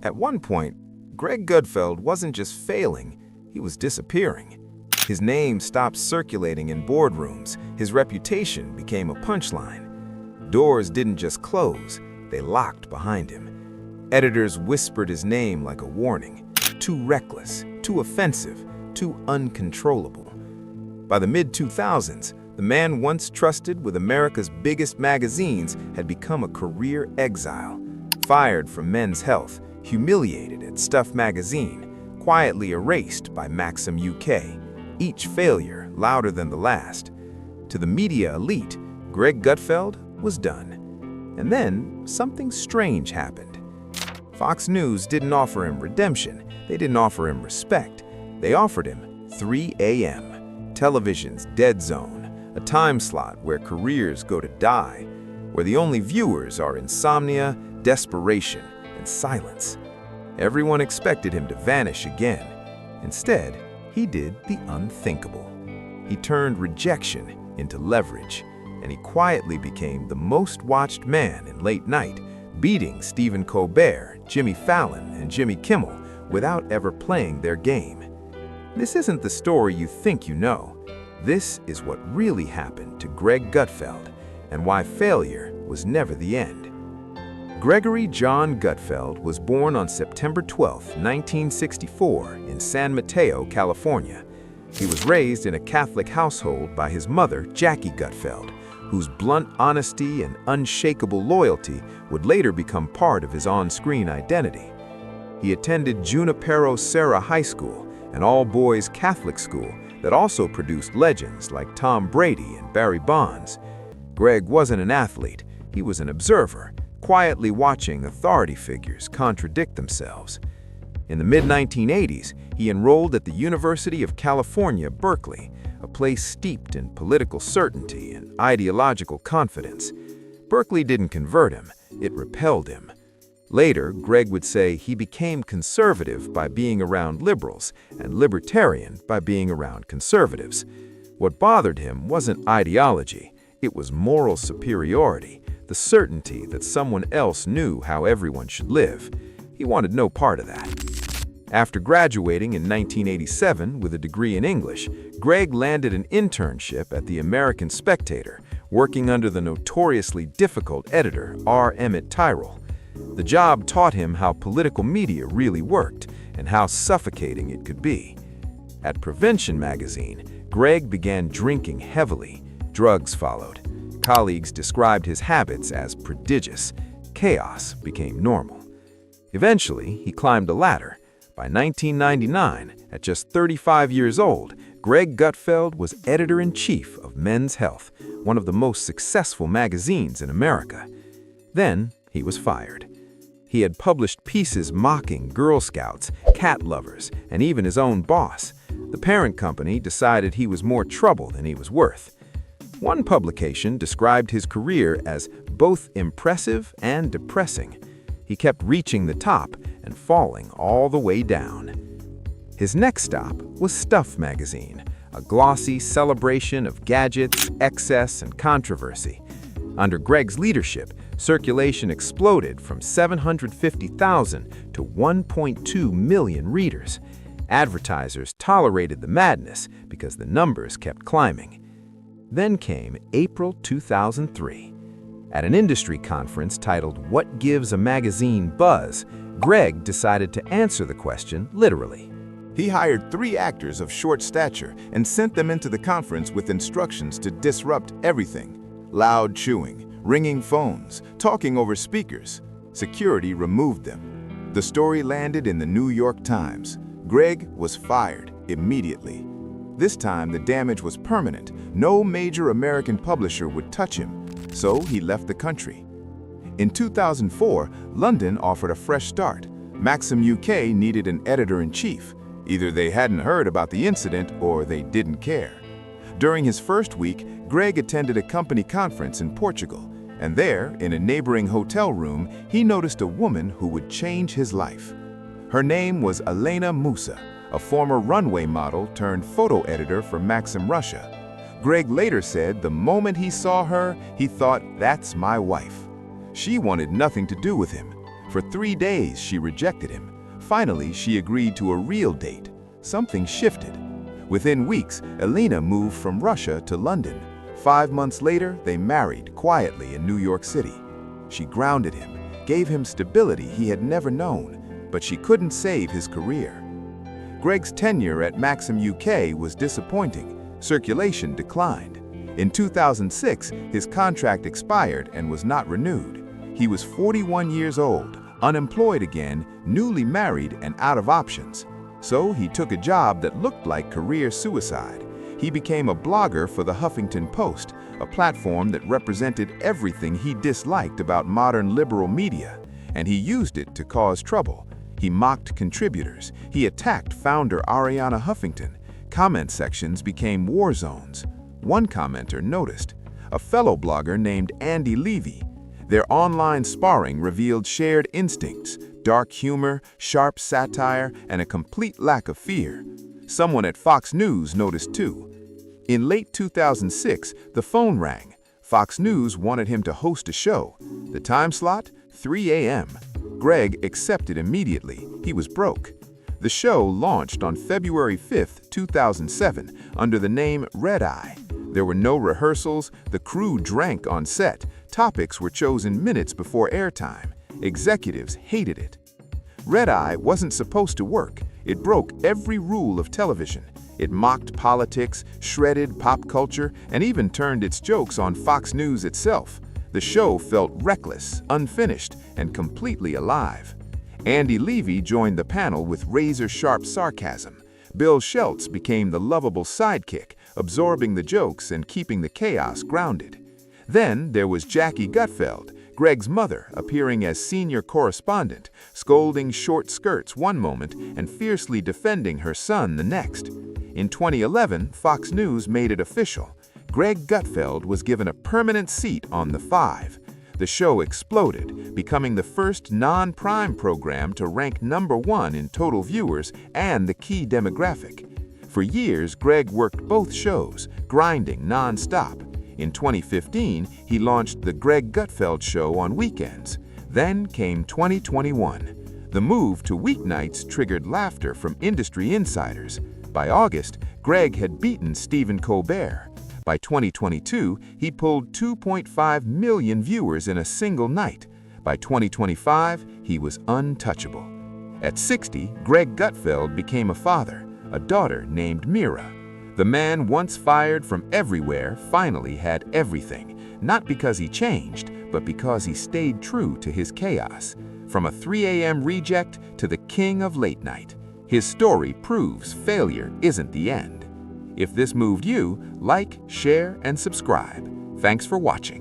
At one point, Greg Gutfeld wasn't just failing, he was disappearing. His name stopped circulating in boardrooms, his reputation became a punchline. Doors didn't just close, they locked behind him. Editors whispered his name like a warning. Too reckless, too offensive, too uncontrollable. By the mid-2000s, the man once trusted with America's biggest magazines had become a career exile. Fired from Men's Health, humiliated at Stuff magazine, quietly erased by Maxim UK, each failure louder than the last. To the media elite, Greg Gutfeld was done. And then something strange happened. Fox News didn't offer him redemption, they didn't offer him respect. They offered him 3 a.m., television's dead zone, a time slot where careers go to die, where the only viewers are insomnia, desperation, and silence. Everyone expected him to vanish again. Instead, he did the unthinkable. He turned rejection into leverage, and he quietly became the most watched man in late night, beating Stephen Colbert, Jimmy Fallon, and Jimmy Kimmel without ever playing their game. This isn't the story you think you know. This is what really happened to Greg Gutfeld, and why failure was never the end. Gregory John Gutfeld was born on September 12, 1964, in San Mateo, California. He was raised in a Catholic household by his mother, Jackie Gutfeld, whose blunt honesty and unshakable loyalty would later become part of his on-screen identity. He attended Junipero Serra High School, an all-boys Catholic school that also produced legends like Tom Brady and Barry Bonds. Greg wasn't an athlete, he was an observer, quietly watching authority figures contradict themselves. In the mid-1980s, he enrolled at the University of California, Berkeley, a place steeped in political certainty and ideological confidence. Berkeley didn't convert him, it repelled him. Later, Greg would say he became conservative by being around liberals and libertarian by being around conservatives. What bothered him wasn't ideology, it was moral superiority, the certainty that someone else knew how everyone should live. He wanted no part of that. After graduating in 1987 with a degree in English, Greg landed an internship at the American Spectator, working under the notoriously difficult editor R. Emmett Tyrrell. The job taught him how political media really worked and how suffocating it could be. At Prevention magazine, Greg began drinking heavily. Drugs followed. Colleagues described his habits as prodigious. Chaos became normal. Eventually, he climbed a ladder. By 1999, at just 35 years old, Greg Gutfeld was editor-in-chief of Men's Health, one of the most successful magazines in America. Then, he was fired. He had published pieces mocking Girl Scouts, cat lovers, and even his own boss. The parent company decided he was more trouble than he was worth. One publication described his career as both impressive and depressing. He kept reaching the top and falling all the way down. His next stop was Stuff magazine, a glossy celebration of gadgets, excess, and controversy. Under Greg's leadership, circulation exploded from 750,000 to 1.2 million readers. Advertisers tolerated the madness because the numbers kept climbing. Then came April 2003. At an industry conference titled "What Gives a Magazine Buzz?", Greg decided to answer the question literally. He hired 3 actors of short stature and sent them into the conference with instructions to disrupt everything. Loud chewing, ringing phones, talking over speakers. Security removed them. The story landed in the New York Times. Greg was fired immediately. This time the damage was permanent. No major American publisher would touch him, so he left the country. In 2004, London offered a fresh start. Maxim UK needed an editor-in-chief. Either they hadn't heard about the incident or they didn't care. During his first week, Greg attended a company conference in Portugal, and there, in a neighboring hotel room, he noticed a woman who would change his life. Her name was Elena Musa, a former runway model turned photo editor for Maxim Russia. Greg later said the moment he saw her, he thought, "That's my wife." She wanted nothing to do with him. For 3 days, she rejected him. Finally, she agreed to a real date. Something shifted. Within weeks, Elena moved from Russia to London. 5 months later, they married quietly in New York City. She grounded him, gave him stability he had never known, but she couldn't save his career. Greg's tenure at Maxim UK was disappointing. Circulation declined. In 2006, his contract expired and was not renewed. He was 41 years old, unemployed again, newly married and out of options. So he took a job that looked like career suicide. He became a blogger for the Huffington Post, a platform that represented everything he disliked about modern liberal media, and he used it to cause trouble. He mocked contributors. He attacked founder Arianna Huffington. Comment sections became war zones. One commenter noticed a fellow blogger named Andy Levy. Their online sparring revealed shared instincts, dark humor, sharp satire, and a complete lack of fear. Someone at Fox News noticed too. In late 2006, the phone rang. Fox News wanted him to host a show. The time slot? 3 a.m. Greg accepted immediately. He was broke. The show launched on February 5, 2007, under the name Red Eye. There were no rehearsals, the crew drank on set, topics were chosen minutes before airtime. Executives hated it. Red Eye wasn't supposed to work. It broke every rule of television. It mocked politics, shredded pop culture, and even turned its jokes on Fox News itself. The show felt reckless, unfinished, and completely alive. Andy Levy joined the panel with razor-sharp sarcasm. Bill Schultz became the lovable sidekick, absorbing the jokes and keeping the chaos grounded. Then there was Jackie Gutfeld, Greg's mother, appearing as senior correspondent, scolding short skirts one moment and fiercely defending her son the next. In 2011, Fox News made it official. Greg Gutfeld was given a permanent seat on The Five. The show exploded, becoming the first non-prime program to rank #1 in total viewers and the key demographic. For years, Greg worked both shows, grinding non-stop. In 2015, he launched The Greg Gutfeld Show on weekends. Then came 2021. The move to weeknights triggered laughter from industry insiders. By August, Greg had beaten Stephen Colbert. By 2022, he pulled 2.5 million viewers in a single night. By 2025, he was untouchable. At 60, Greg Gutfeld became a father, a daughter named Mira. The man once fired from everywhere finally had everything, not because he changed, but because he stayed true to his chaos. From a 3 a.m. reject to the king of late night, his story proves failure isn't the end. If this moved you, like, share, and subscribe. Thanks for watching.